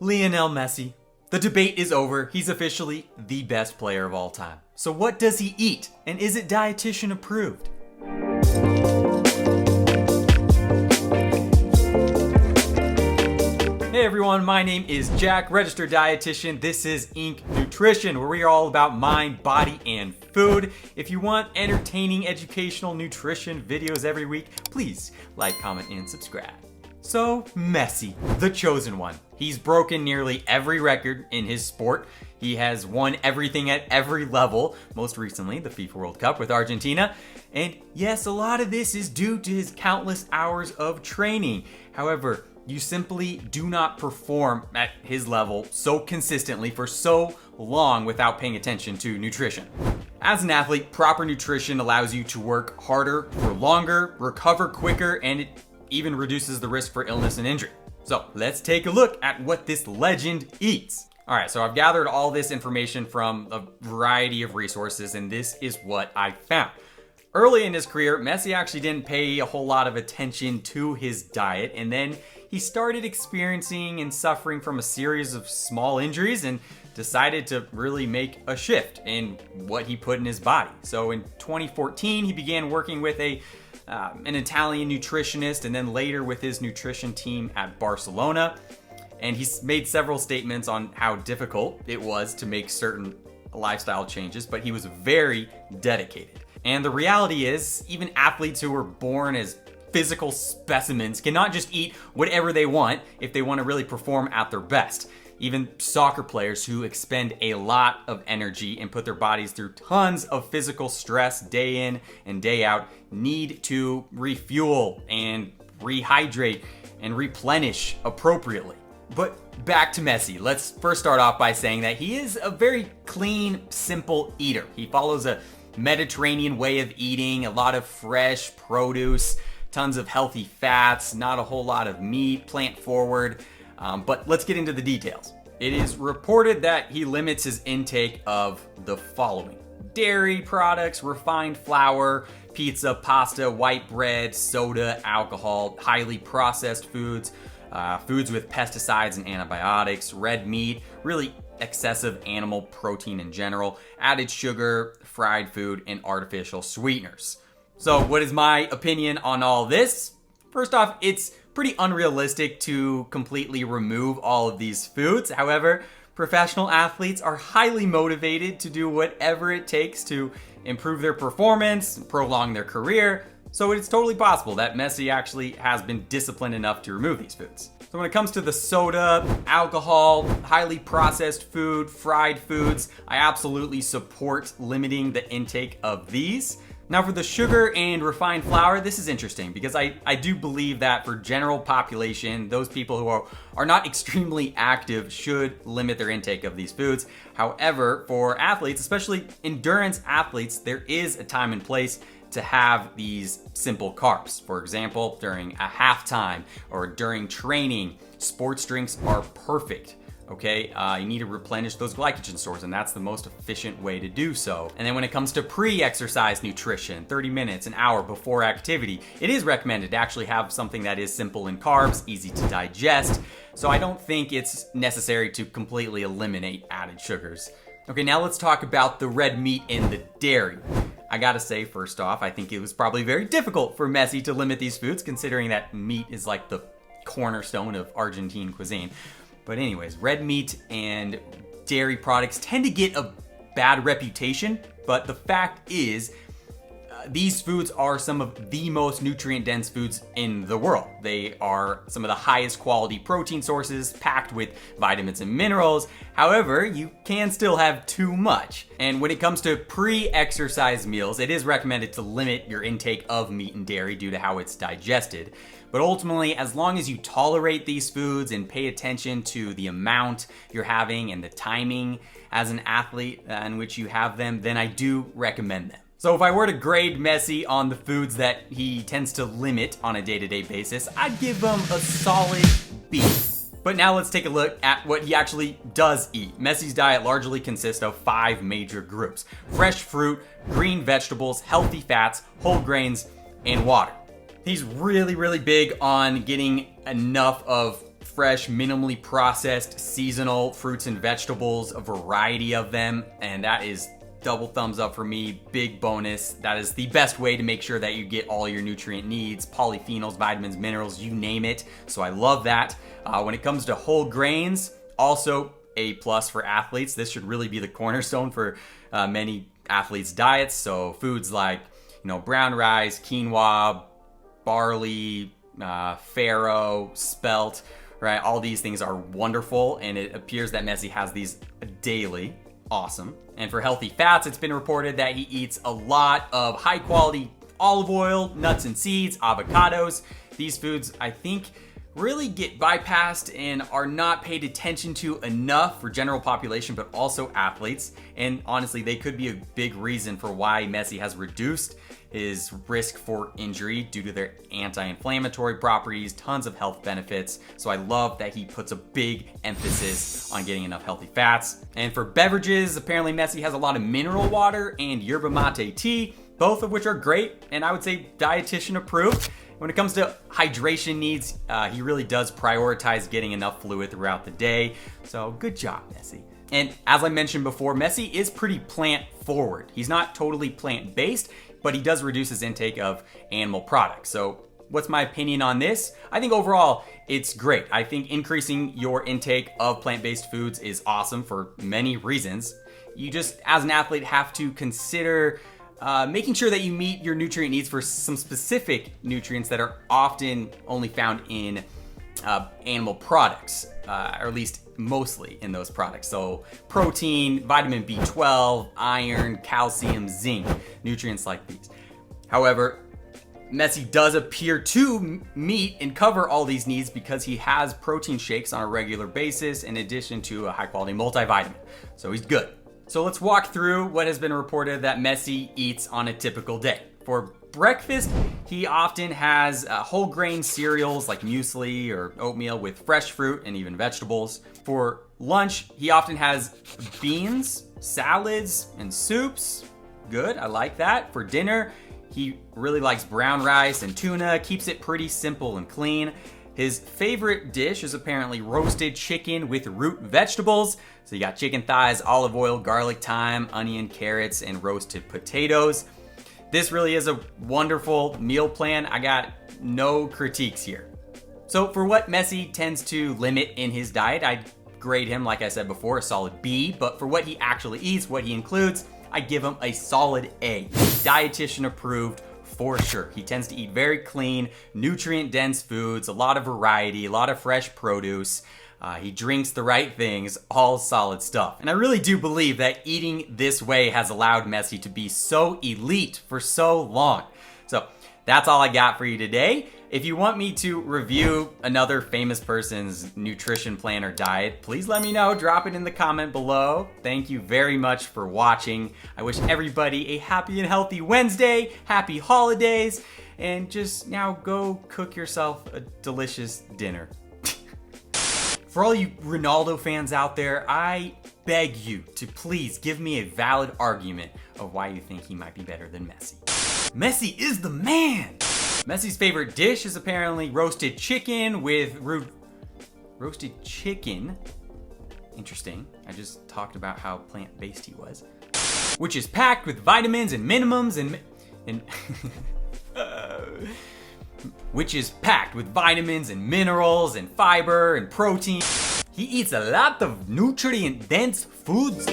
Lionel Messi. The debate is over. He's officially the best player of all time. So what does he eat? And is it dietitian approved? Hey everyone, my name is Jack, Registered Dietitian. This is Inc. Nutrition, where we are all about mind, body, and food. If you want entertaining, educational nutrition videos every week, please like, comment, and subscribe. So, Messi, the chosen one. He's broken nearly every record in his sport. He has won everything at every level, most recently the FIFA World Cup with Argentina. And yes, a lot of this is due to his countless hours of training. However, you simply do not perform at his level so consistently for so long without paying attention to nutrition. As an athlete, proper nutrition allows you to work harder for longer, recover quicker, and it even reduces the risk for illness and injury. So let's take a look at what this legend eats. All right, so I've gathered all this information from a variety of resources, and this is what I found. Early in his career, Messi actually didn't pay a whole lot of attention to his diet, and then he started experiencing and suffering from a series of small injuries and decided to really make a shift in what he put in his body. So in 2014, he began working with an Italian nutritionist, and then later with his nutrition team at Barcelona. And he's made several statements on how difficult it was to make certain lifestyle changes, but he was very dedicated. And the reality is, even athletes who were born as physical specimens cannot just eat whatever they want if they want to really perform at their best. Even soccer players who expend a lot of energy and put their bodies through tons of physical stress day in and day out need to refuel and rehydrate and replenish appropriately. But back to Messi. Let's first start off by saying that he is a very clean, simple eater. He follows a Mediterranean way of eating, a lot of fresh produce, tons of healthy fats, not a whole lot of meat, plant forward. But let's get into the details. It is reported that he limits his intake of the following: dairy products, refined flour, pizza, pasta, white bread, soda, alcohol, highly processed foods, foods with pesticides and antibiotics, red meat, really excessive animal protein in general, added sugar, fried food, and artificial sweeteners. So what is my opinion on all this? First off, it's pretty unrealistic to completely remove all of these foods. However, professional athletes are highly motivated to do whatever it takes to improve their performance, prolong their career. So it's totally possible that Messi actually has been disciplined enough to remove these foods. So when it comes to the soda, alcohol, highly processed food, fried foods, I absolutely support limiting the intake of these. Now for the sugar and refined flour, this is interesting because I do believe that for general population, those people who are not extremely active should limit their intake of these foods. However, for athletes, especially endurance athletes, there is a time and place to have these simple carbs. For example, during a halftime or during training, sports drinks are perfect. Okay, you need to replenish those glycogen stores, and that's the most efficient way to do so. And then when it comes to pre-exercise nutrition, 30 minutes, an hour before activity, it is recommended to actually have something that is simple in carbs, easy to digest. So I don't think it's necessary to completely eliminate added sugars. Okay, now let's talk about the red meat and the dairy. I gotta say, first off, I think it was probably very difficult for Messi to limit these foods, considering that meat is like the cornerstone of Argentine cuisine. But anyways, red meat and dairy products tend to get a bad reputation, but the fact is, these foods are some of the most nutrient-dense foods in the world. They are some of the highest quality protein sources, packed with vitamins and minerals. However, you can still have too much. And when it comes to pre-exercise meals, it is recommended to limit your intake of meat and dairy due to how it's digested. But ultimately, as long as you tolerate these foods and pay attention to the amount you're having and the timing as an athlete in which you have them, then I do recommend them. So if I were to grade Messi on the foods that he tends to limit on a day-to-day basis, I'd give him a solid B. But now let's take a look at what he actually does eat. Messi's diet largely consists of 5 major groups: fresh fruit, green vegetables, healthy fats, whole grains, and water. He's really big on getting enough of fresh, minimally processed, seasonal fruits and vegetables, a variety of them, and that is double thumbs up for me, big bonus. That is the best way to make sure that you get all your nutrient needs, polyphenols, vitamins, minerals, you name it. So I love that. When it comes to whole grains, also A+ for athletes. This should really be the cornerstone for many athletes' diets. So foods like, brown rice, quinoa, barley, farro, spelt, right? All these things are wonderful, and it appears that Messi has these daily. Awesome. And for healthy fats, it's been reported that he eats a lot of high quality olive oil, nuts and seeds, avocados. These foods, I think, really get bypassed and are not paid attention to enough for general population, but also athletes. And honestly, they could be a big reason for why Messi has reduced his risk for injury due to their anti-inflammatory properties, tons of health benefits. So I love that he puts a big emphasis on getting enough healthy fats. And for beverages, apparently Messi has a lot of mineral water and yerba mate tea, both of which are great, and I would say dietitian approved. When it comes to hydration needs, he really does prioritize getting enough fluid throughout the day. So good job, Messi. And as I mentioned before, Messi is pretty plant forward. He's not totally plant-based, but he does reduce his intake of animal products. So what's my opinion on this? I think overall, it's great. I think increasing your intake of plant-based foods is awesome for many reasons. You just, as an athlete, have to consider making sure that you meet your nutrient needs for some specific nutrients that are often only found in animal products, or at least mostly in those products. So protein, vitamin B12, iron, calcium, zinc, nutrients like these. However, Messi does appear to meet and cover all these needs because he has protein shakes on a regular basis in addition to a high quality multivitamin. So he's good. So let's walk through what has been reported that Messi eats on a typical day. For breakfast, he often has whole grain cereals like muesli or oatmeal with fresh fruit and even vegetables. For lunch, he often has beans, salads, and soups. Good, I like that. For dinner, he really likes brown rice and tuna, keeps it pretty simple and clean. His favorite dish is apparently roasted chicken with root vegetables. So you got chicken thighs, olive oil, garlic, thyme, onion, carrots, and roasted potatoes. This really is a wonderful meal plan. I got no critiques here. So for what Messi tends to limit in his diet, I'd grade him, like I said before, a solid B. But for what he actually eats, what he includes, I give him a solid A. Dietitian approved for sure. He tends to eat very clean, nutrient-dense foods, a lot of variety, a lot of fresh produce. He drinks the right things, all solid stuff. And I really do believe that eating this way has allowed Messi to be so elite for so long. So that's all I got for you today. If you want me to review another famous person's nutrition plan or diet, please let me know. Drop it in the comment below. Thank you very much for watching. I wish everybody a happy and healthy Wednesday, happy holidays, and just now go cook yourself a delicious dinner. For all you Ronaldo fans out there, I beg you to please give me a valid argument of why you think he might be better than Messi. Messi is the man! Messi's favorite dish is apparently roasted chicken with roasted chicken. Interesting. I just talked about how plant-based he was. Which is packed with vitamins and minimums and which is packed with vitamins and minerals and fiber and protein. He eats a lot of nutrient-dense foods.